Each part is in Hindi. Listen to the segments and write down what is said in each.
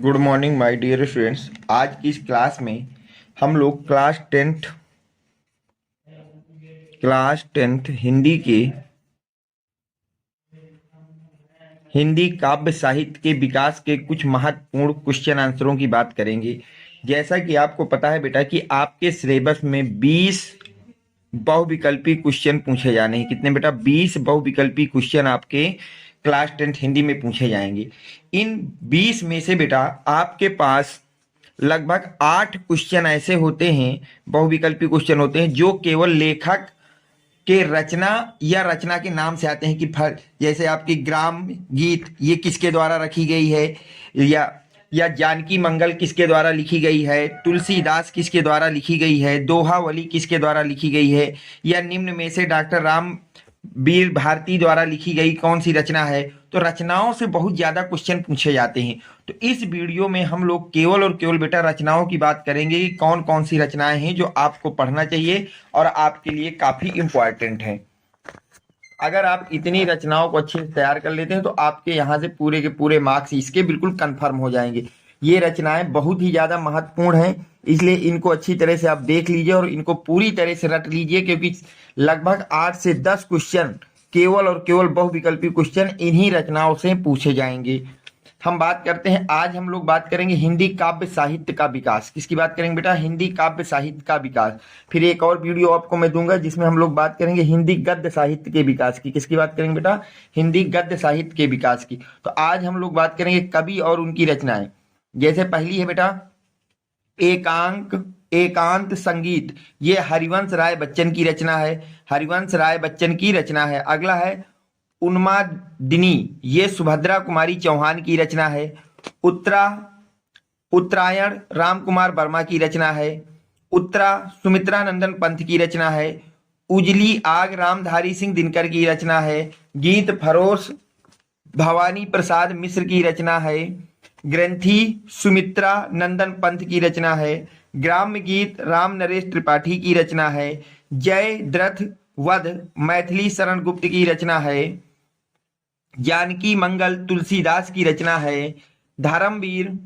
Good morning my dear students. आज की इस क्लास में हम लोग क्लास टेंथ हिंदी काव्य साहित्य के विकास के कुछ महत्वपूर्ण क्वेश्चन आंसरों की बात करेंगे। जैसा कि आपको पता है बेटा कि आपके सिलेबस में 20 बहुविकल्पी क्वेश्चन पूछे जाने हैं। कितने बेटा? 20 बहुविकल्पी क्वेश्चन आपके क्लास 10 हिंदी में पूछे जाएंगे। इन 20 में से बेटा आपके पास लगभग 8 क्वेश्चन ऐसे होते हैं, बहुविकल्पी क्वेश्चन होते हैं, जो केवल लेखक के रचना या रचना के नाम से आते हैं कि जैसे आपकी ग्राम गीत ये किसके द्वारा रखी गई है, या जानकी मंगल किसके द्वारा लिखी गई है, तुलसीदास किसके द्वारा लिखी गई है, दोहावली किसके द्वारा लिखी गई है, या निम्न में से डॉक्टर राम वीर भारती द्वारा लिखी गई कौन सी रचना है। तो रचनाओं से बहुत ज्यादा क्वेश्चन पूछे जाते हैं। तो इस वीडियो में हम लोग केवल और केवल बेटा रचनाओं की बात करेंगे कि कौन कौन सी रचनाएं हैं जो आपको पढ़ना चाहिए और आपके लिए काफी इंपॉर्टेंट है। अगर आप इतनी रचनाओं को अच्छे से तैयार कर लेते हैं तो आपके यहाँ से पूरे के पूरे मार्क्स इसके बिल्कुल कंफर्म हो जाएंगे। ये रचनाएं बहुत ही ज्यादा महत्वपूर्ण हैं, इसलिए इनको अच्छी तरह से आप देख लीजिए और इनको पूरी तरह से रट लीजिए, क्योंकि लगभग 8 से 10 क्वेश्चन केवल और केवल बहुविकल्पी क्वेश्चन इन्हीं रचनाओं से पूछे जाएंगे। हम बात करते हैं, आज हम लोग बात करेंगे हिंदी काव्य साहित्य का विकास। किसकी बात करेंगे बेटा? हिंदी काव्य साहित्य का विकास। फिर एक और वीडियो आपको मैं दूंगा जिसमें हम लोग बात करेंगे हिंदी गद्य साहित्य के विकास की। किसकी बात करेंगे बेटा? हिंदी गद्य साहित्य के विकास की। तो आज हम लोग बात करेंगे कवि और उनकी रचनाएं। जैसे पहली है बेटा एकांत संगीत, ये हरिवंश राय बच्चन की रचना है। हरिवंश राय बच्चन की रचना है। अगला है उन्मादिनी, ये सुभद्रा कुमारी चौहान की रचना है। उत्तरायण राम कुमार वर्मा की रचना है। उत्तरा सुमित्रा नंदन पंत की रचना है। उजली आग रामधारी सिंह दिनकर की रचना है। गीत फरोश भवानी प्रसाद मिश्र की रचना है। ग्रंथी सुमित्रा नंदन पंत की रचना है। ग्राम्य गीत राम नरेश त्रिपाठी की रचना है। जय द्रथ वध मैथिली शरण गुप्त की रचना है। जानकी मंगल तुलसीदास की रचना है। धर्मवीर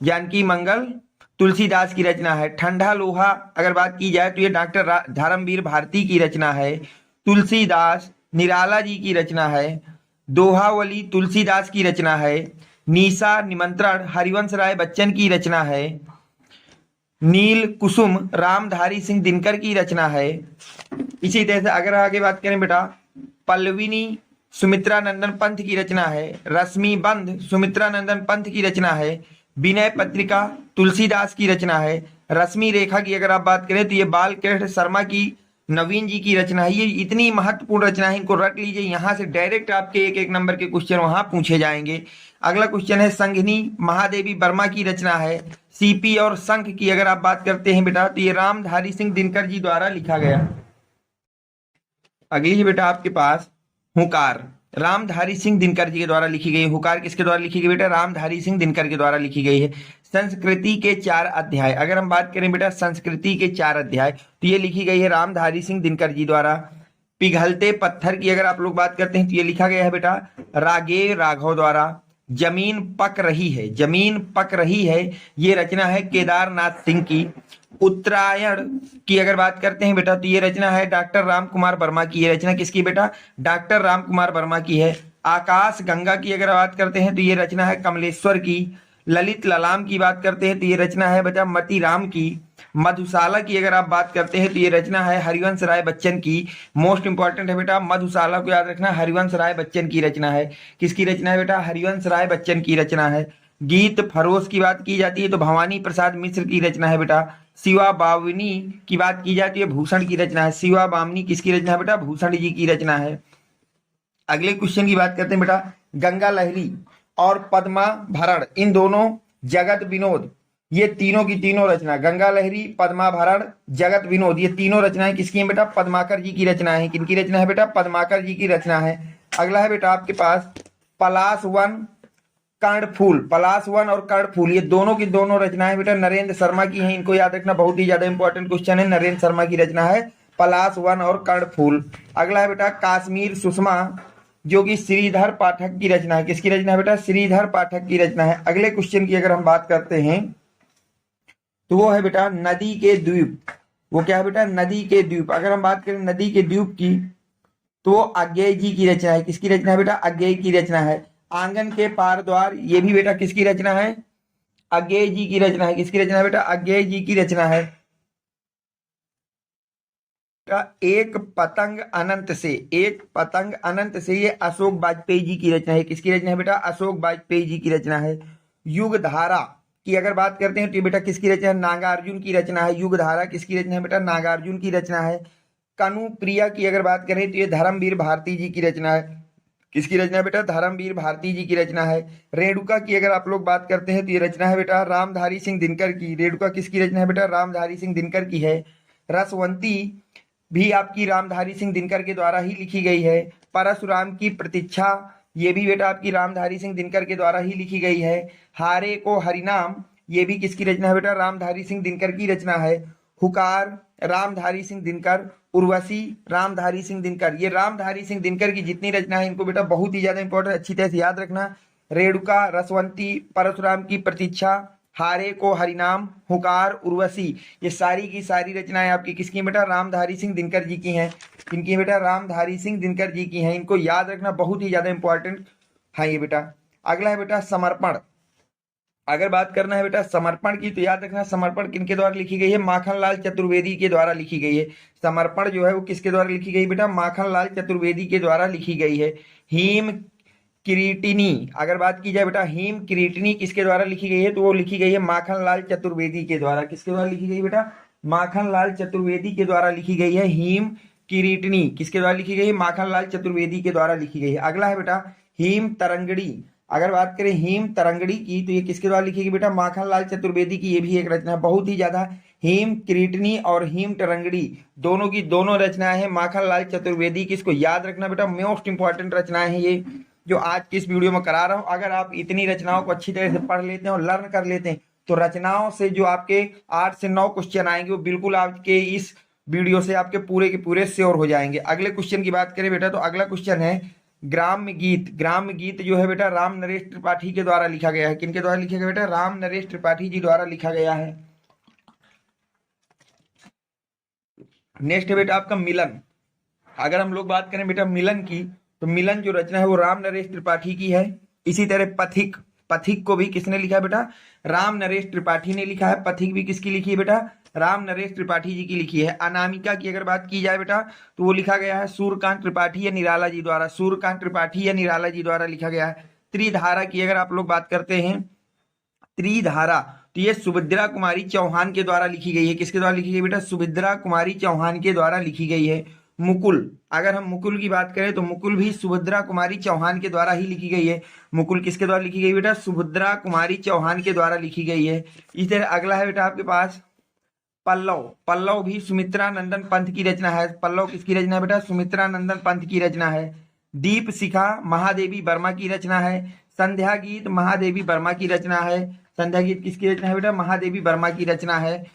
जानकी मंगल तुलसीदास की रचना है। ठंडा लोहा अगर बात की जाए तो ये डॉक्टर धर्मवीर भारती की रचना है। तुलसीदास निराला जी की रचना है। दोहावली तुलसीदास की रचना है। निशा निमंत्रण हरिवंश राय बच्चन की रचना है। नील कुसुम रामधारी सिंह दिनकर की रचना है। इसी तरह से अगर आगे बात करें बेटा, पल्लविनी सुमित्रा नंदन पंत की रचना है। रश्मि बंध सुमित्रा नंदन पंत की रचना है। विनय पत्रिका तुलसीदास की रचना है। रश्मि रेखा की अगर आप बात करें तो ये बालकृष्ण शर्मा की नवीन जी की रचना है। ये इतनी महत्वपूर्ण रचना है, इनको रट लीजिए, यहाँ से डायरेक्ट आपके एक एक नंबर के क्वेश्चन वहां पूछे जाएंगे। अगला क्वेश्चन है संघनी महादेवी वर्मा की रचना है। सीपी और शंख की अगर आप बात करते हैं बेटा तो ये रामधारी सिंह दिनकर जी द्वारा लिखा गया। अगली है बेटा आपके पास हुकार, रामधारी सिंह दिनकर जी के द्वारा लिखी गई। हुकार किसके द्वारा लिखी गई बेटा? रामधारी सिंह दिनकर के द्वारा लिखी गई है। संस्कृति के 4 अध्याय, अगर हम बात करें बेटा संस्कृति के 4 अध्याय तो ये लिखी गई है रामधारी सिंह दिनकर जी द्वारा। पिघलते पत्थर की अगर आप लोग बात करते हैं तो ये लिखा गया है बेटा राघेय राघव द्वारा। जमीन पक रही है ये रचना है केदारनाथ सिंह की। उत्तरायण की अगर बात करते हैं बेटा तो ये रचना है डॉक्टर राम कुमार वर्मा की। ये रचना किसकी बेटा? डॉक्टर राम कुमार वर्मा की है। आकाश गंगा की अगर बात करते हैं तो ये रचना है कमलेश्वर की। ललित ललाम की बात करते हैं तो ये रचना है बेटा मती राम की। मधुशाला की अगर आप बात करते हैं तो ये रचना है हरिवंश राय बच्चन की। मोस्ट इंपॉर्टेंट है बेटा, मधुशाला को याद रखना, हरिवंश राय बच्चन की रचना है। किसकी रचना है बेटा? हरिवंश राय बच्चन की रचना है। गीत फरोश की बात की जाती है तो भवानी प्रसाद मिश्र की रचना है बेटा। शिवा बावनी की बात की जाती है भूषण की रचना है। शिवा बामनी किसकी रचना है बेटा? भूषण जी की रचना है। अगले क्वेश्चन की बात करते हैं बेटा, गंगा लहरी और पद्मा भरण, इन दोनों जगत विनोद, ये तीनों की तीनों रचना, गंगा लहरी पद्मा भरण जगत विनोद, ये तीनों रचनाएं किसकी हैं बेटा? पद्माकर जी की रचना है। किनकी रचना है बेटा? पद्माकर जी की रचना है। अगला है बेटा आपके पास पलाश वन और कर्णफूल, ये दोनों की दोनों रचनाएं बेटा नरेंद्र शर्मा की हैं। इनको याद रखना, बहुत ही ज्यादा इंपॉर्टेंट क्वेश्चन है। नरेंद्र शर्मा की रचना है पलाश वन और कर्णफूल। अगला है बेटा कश्मीर सुषमा जो कि श्रीधर पाठक की रचना है। किसकी रचना है बेटा? श्रीधर पाठक की रचना है। अगले क्वेश्चन की अगर हम बात करते हैं तो वो है बेटा नदी के द्वीप। वो क्या है बेटा? नदी के द्वीप। अगर हम बात करें नदी के द्वीप की तो वो अज्ञेय जी की रचना है। किसकी रचना है बेटा? अज्ञेय की रचना है। आंगन के पार द्वार, ये भी बेटा किसकी रचना है? अज्ञेय जी की रचना है। किसकी रचना है बेटा? अज्ञेय जी की रचना है। एक पतंग अनंत से, एक पतंग अनंत से, ये अशोक वाजपेयी जी की रचना है। किसकी रचना है बेटा? अशोक वाजपेयी जी की रचना है। युग धारा की अगर बात करते हैं तो ये बेटा किसकी रचना है? नागार्जुन की रचना है। युग धारा किसकी रचना है बेटा? नागार्जुन की रचना है। कनु प्रिया की अगर बात करें तो ये धर्मवीर भारती जी की रचना है। किसकी रचना है बेटा? धर्मवीर भारती जी की रचना है। रेणुका की अगर आप लोग बात करते हैं तो ये रचना है बेटा रामधारी सिंह दिनकर की। रेणुका किसकी रचना है बेटा? रामधारी सिंह दिनकर की है। रसवंती भी आपकी रामधारी सिंह दिनकर के द्वारा ही लिखी गई है। परशुराम की प्रतीक्षा, ये भी बेटा आपकी रामधारी सिंह दिनकर के द्वारा ही लिखी गई है। हारे को हरिनाम, ये भी किसकी रचना है बेटा? रामधारी सिंह दिनकर की रचना है। हुकार रामधारी सिंह दिनकर। उर्वशी रामधारी सिंह दिनकर। ये रामधारी सिंह दिनकर की जितनी रचना है इनको बेटा बहुत ही ज्यादा इंपॉर्टेंट, अच्छी तरह से याद रखना। रेणुका, रसवंती, परशुराम की प्रतीक्षा, हारे को हरिनाम, हुकार, उर्वशी, ये सारी की सारी रचनाएं आपकी किसकी बेटा? रामधारी सिंह दिनकर जी की हैं। इनकी बेटा रामधारी सिंह दिनकर जी की हैं। इनको याद रखना बहुत ही ज्यादा इंपॉर्टेंट है ये बेटा। अगला है बेटा समर्पण। अगर बात करना है बेटा समर्पण की तो याद रखना समर्पण किनके द्वारा लिखी गई है? माखनलाल चतुर्वेदी के द्वारा लिखी गई है। समर्पण जो है वो किसके द्वारा लिखी गई बेटा? माखनलाल चतुर्वेदी के द्वारा लिखी गई है। हिम किरीटिनी, अगर बात की जाए बेटा हिम किरीटिनी किसके द्वारा लिखी गई है तो वो लिखी गई है माखनलाल चतुर्वेदी के द्वारा। किसके द्वारा लिखी गई बेटा? माखनलाल चतुर्वेदी के द्वारा लिखी गई है। हिम किरीटिनी किसके द्वारा लिखी गई है? माखनलाल चतुर्वेदी के द्वारा लिखी गई है। अगला है बेटा हिम तरंगड़ी। अगर बात करें हिम तरंगड़ी की तो ये किसके द्वारा लिखी गई बेटा? माखनलाल चतुर्वेदी की। ये भी एक रचना है बहुत ही ज्यादा। हिम किरीटनी और हिम तरंगड़ी दोनों की दोनों रचनाएं हैं माखनलाल चतुर्वेदी की। इसको याद रखना बेटा, मोस्ट इंपॉर्टेंट रचनाएं हैं ये जो आज की इस वीडियो में करा रहा हूं। अगर आप इतनी रचनाओं को अच्छी तरह से पढ़ लेते हैं और लर्न कर लेते हैं तो रचनाओं से जो आपके 8 से 9 क्वेश्चन आएंगे वो बिल्कुल आपके इस वीडियो से आपके पूरे के पूरे श्योर हो जाएंगे। अगले क्वेश्चन की बात करें बेटा तो अगला क्वेश्चन है ग्राम्य गीत। ग्राम्य गीत जो है बेटा राम नरेश त्रिपाठी के द्वारा लिखा गया है। किनके द्वारा लिखा गया बेटा? राम नरेश त्रिपाठी जी द्वारा लिखा गया है। नेक्स्ट है बेटा आपका मिलन। अगर हम लोग बात करें बेटा मिलन की तो मिलन जो रचना है वो राम नरेश त्रिपाठी की है। इसी तरह पथिक, पथिक को भी किसने लिखा है बेटा? राम नरेश त्रिपाठी ने लिखा है। पथिक भी किसकी लिखी है बेटा? राम नरेश त्रिपाठी जी की लिखी है। अनामिका की अगर बात की जाए बेटा तो वो लिखा गया है सूर्यकांत त्रिपाठी या निराला जी द्वारा। सूर्यकांत त्रिपाठी या निराला जी द्वारा लिखा गया है। त्रिधारा की अगर आप लोग बात करते हैं, त्रिधारा तो ये सुभद्रा कुमारी चौहान के द्वारा लिखी गई है। किसके द्वारा लिखी गई बेटा? सुभद्रा कुमारी चौहान के द्वारा लिखी गई है। मुकुल, अगर हम मुकुल की बात करें तो मुकुल भी सुभद्रा कुमारी चौहान के द्वारा ही लिखी गई है। मुकुल किसके द्वारा लिखी गई बेटा? सुभद्रा कुमारी चौहान के द्वारा लिखी गई है। इस तरह अगला है बेटा आपके पास पल्लव। पल्लव भी सुमित्रा नंदन पंथ की रचना है। पल्लव किसकी रचना है बेटा? सुमित्रा नंदन पंथ की रचना है। दीप शिखा महादेवी वर्मा की रचना है। संध्या गीत महादेवी वर्मा की रचना है। संध्या गीत किसकी रचना है बेटा? महादेवी वर्मा की रचना है।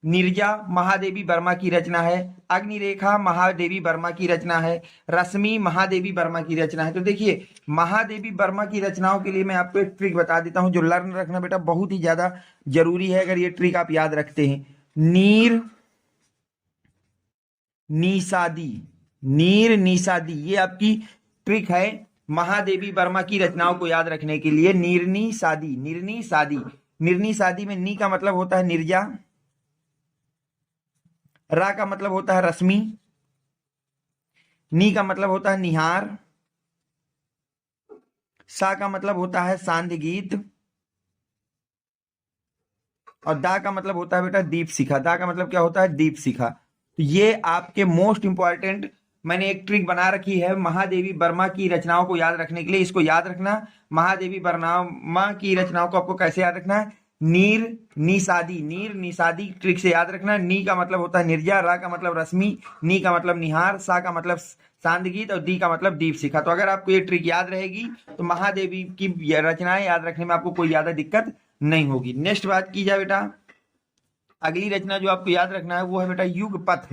निर्जा महादेवी वर्मा की रचना है। अग्निरेखा महादेवी वर्मा की रचना है। रश्मि महादेवी वर्मा की रचना है। तो देखिए महादेवी वर्मा की रचनाओं के लिए मैं आपको एक ट्रिक बता देता हूं जो लर्न रखना बेटा बहुत ही ज्यादा जरूरी है अगर ये ट्रिक आप याद रखते हैं। नीर निषादी, नीर निषादी ये आपकी ट्रिक है महादेवी वर्मा की रचनाओं को याद रखने के लिए। निर्नी शादी, निर्नी शादी, निर्नी शादी में नी का मतलब होता है निर्जा, रा का मतलब होता है रश्मि, नी का मतलब होता है निहार, सा का मतलब होता है सांध्य गीत और दा का मतलब होता है बेटा दीप शिखा। दा का मतलब क्या होता है? दीप शिखा। तो ये आपके मोस्ट इंपॉर्टेंट मैंने एक ट्रिक बना रखी है महादेवी वर्मा की रचनाओं को याद रखने के लिए। इसको याद रखना, महादेवी वर्मा की रचनाओं को आपको कैसे याद रखना है? नीर निषादी, नीर निषादी ट्रिक से याद रखना। नी का मतलब होता है निर्जा, रा का मतलब रश्मि, नी का मतलब निहार, सा का मतलब सांध्य गीत और दी का मतलब दीप शिखा। तो अगर आपको ये ट्रिक याद रहेगी तो महादेवी की रचनाएं याद रखने में आपको कोई ज्यादा दिक्कत नहीं होगी। नेक्स्ट बात की जाए बेटा अगली रचना जो आपको याद रखना है वो है बेटा युग पथ।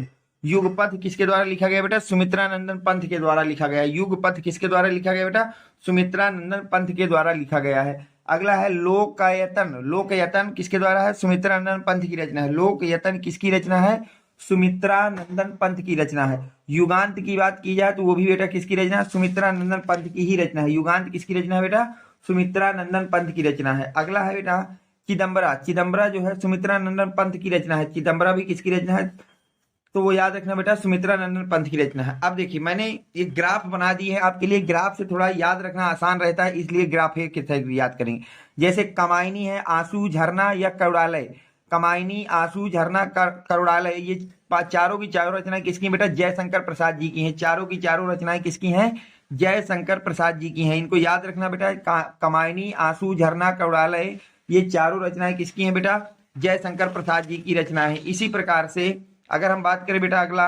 युगपथ किसके द्वारा लिखा गया बेटा? सुमित्रा नंदन पंत के द्वारा लिखा गया है। युगपथ किसके द्वारा लिखा गया बेटा? सुमित्रा नंदन पंत के द्वारा लिखा गया है। अगला है लोकयतन। लोकयतन किसके द्वारा है? सुमित्रा नंदन पंत की रचना है। लोकयतन किसकी रचना है? सुमित्रा नंदन पंत की रचना है। युगांत की बात की जाए तो वो भी बेटा किसकी रचना है? सुमित्रा नंदन पंत की ही रचना है। युगांत किसकी रचना है बेटा? सुमित्रा नंदन पंत की रचना है। अगला है बेटा चिदम्बरा। चिदम्बरा जो है सुमित्रा नंदन पंत की रचना है। चिदम्बरा भी किसकी रचना है? तो वो याद रखना बेटा सुमित्रा नंदन पंत की रचना है। अब देखिए मैंने एक ग्राफ बना दी है आपके लिए। ग्राफ से थोड़ा याद रखना आसान रहता है, इसलिए ग्राफ है किस याद करेंगे। जैसे कमायनी है, आंसू, झरना या करुड़ालय। कमायनी, आंसू, झरना, करुड़ालय, ये चारों की चारों रचनाएं किसकी बेटा? जयशंकर प्रसाद जी की हैं। चारों की चारों रचनाएं किसकी हैं? जयशंकर प्रसाद जी की हैं। इनको याद रखना बेटा। कमायनी, आंसू, झरना, करुड़ालय, ये चारों रचनाएं किसकी हैं बेटा? जयशंकर प्रसाद जी की रचना है। इसी प्रकार से अगर हम बात करें बेटा अगला,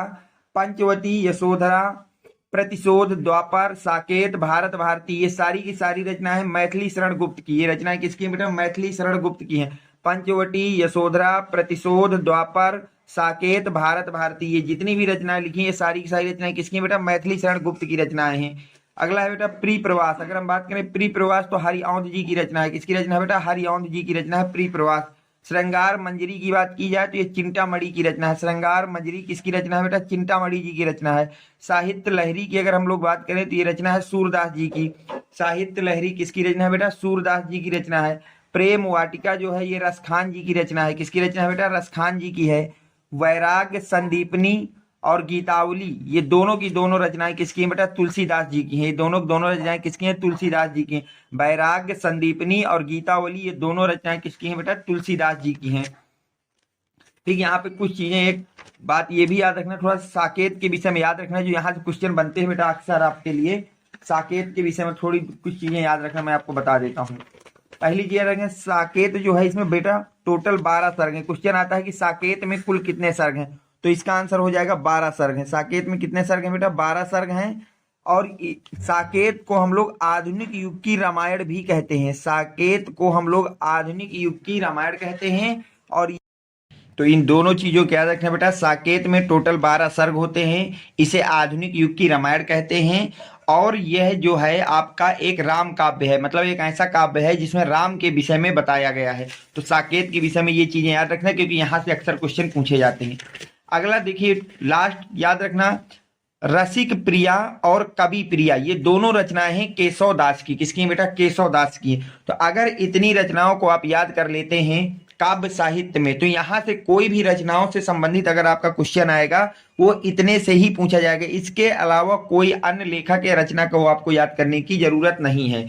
पंचवटी, यशोधरा, प्रतिशोध, द्वापर, साकेत, भारत भारती, ये सारी की सारी रचनाएं मैथिली शरण गुप्त की। ये रचनाएं किसकी हैं बेटा? मैथिली शरण गुप्त की हैं। पंचवटी, यशोधरा, प्रतिशोध, द्वापर, साकेत, भारत भारती, ये जितनी भी रचनाएं लिखी हैं सारी की सारी रचनाएं किसकी हैं बेटा? मैथिली शरण गुप्त की रचनाएं हैं। अगला है बेटा प्री प्रवास। अगर हम बात करें प्री प्रवास तो हरिऔंध जी की रचना है। किसकी रचना है बेटा? हरिऔंध जी की रचना है प्री प्रवास। श्रृंगार मंजरी की बात की जाए तो ये चिंतामणि की रचना है। श्रृंगार मंजरी किसकी रचना है बेटा? चिंतामणि जी की रचना है। साहित्य लहरी की अगर हम लोग बात करें तो ये रचना है सूरदास जी की। साहित्य लहरी किसकी रचना है बेटा? सूरदास जी की रचना है। प्रेम वाटिका जो है ये रसखान जी की रचना है। किसकी रचना है बेटा? रसखान जी की है। वैराग्य संदीपनी और गीतावली, ये दोनों की दोनों रचनाएं किसकी हैं बेटा? तुलसीदास जी की हैं। ये दोनों दोनों रचनाएं किसकी हैं? तुलसीदास जी की हैं। वैराग्य संदीपनी और गीतावली, ये दोनों रचनाएं किसकी हैं बेटा? तुलसीदास जी की हैं। ठीक, यहाँ पे कुछ चीजें, एक बात ये भी याद रखना, थोड़ा साकेत के विषय में याद रखना, जो यहाँ से क्वेश्चन बनते हैं बेटा अक्सर आपके लिए। साकेत के विषय में थोड़ी कुछ चीजें याद रखना, मैं आपको बता देता हूँ। पहली चीज याद रखें, साकेत जो है इसमें बेटा टोटल 12 सर्ग है। क्वेश्चन आता है कि साकेत में कुल कितने सर्ग हैं, तो इसका आंसर हो जाएगा 12 सर्ग हैं। साकेत में कितने सर्ग हैं बेटा? 12 सर्ग हैं। और साकेत को हम लोग आधुनिक युग की रामायण भी कहते हैं। साकेत को हम लोग आधुनिक युग की रामायण कहते हैं। और तो इन दोनों चीजों को याद रखना बेटा। साकेत में टोटल 12 सर्ग होते हैं, इसे आधुनिक युग की रामायण कहते हैं। और यह जो है आपका एक राम काव्य है, मतलब एक ऐसा काव्य है जिसमें राम के विषय में बताया गया है। तो साकेत के विषय में ये चीजें याद रखना, क्योंकि यहां से अक्सर क्वेश्चन पूछे जाते हैं। अगला देखिए लास्ट याद रखना, रसिक प्रिया और कवि प्रिया, ये दोनों रचनाएं हैं केशव दास की। किसकी बेटा? केशव दास की। तो अगर इतनी रचनाओं को आप याद कर लेते हैं काव्य साहित्य में, तो यहां से कोई भी रचनाओं से संबंधित अगर आपका क्वेश्चन आएगा वो इतने से ही पूछा जाएगा। इसके अलावा कोई अन्य लेखक या रचना को आपको याद करने की जरूरत नहीं है।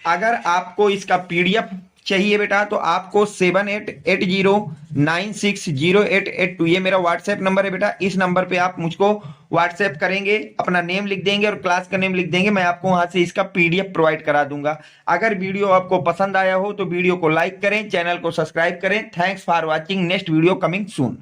अगर आपको इसका पीडीएफ चाहिए बेटा तो आपको 7880960882, ये मेरा व्हाट्सएप नंबर है बेटा। इस नंबर पे आप मुझको व्हाट्सएप करेंगे, अपना नेम लिख देंगे और क्लास का नेम लिख देंगे, मैं आपको वहां से इसका पीडीएफ प्रोवाइड करा दूंगा। अगर वीडियो आपको पसंद आया हो तो वीडियो को लाइक करें, चैनल को सब्सक्राइब करें। Thanks for watching, next video coming soon.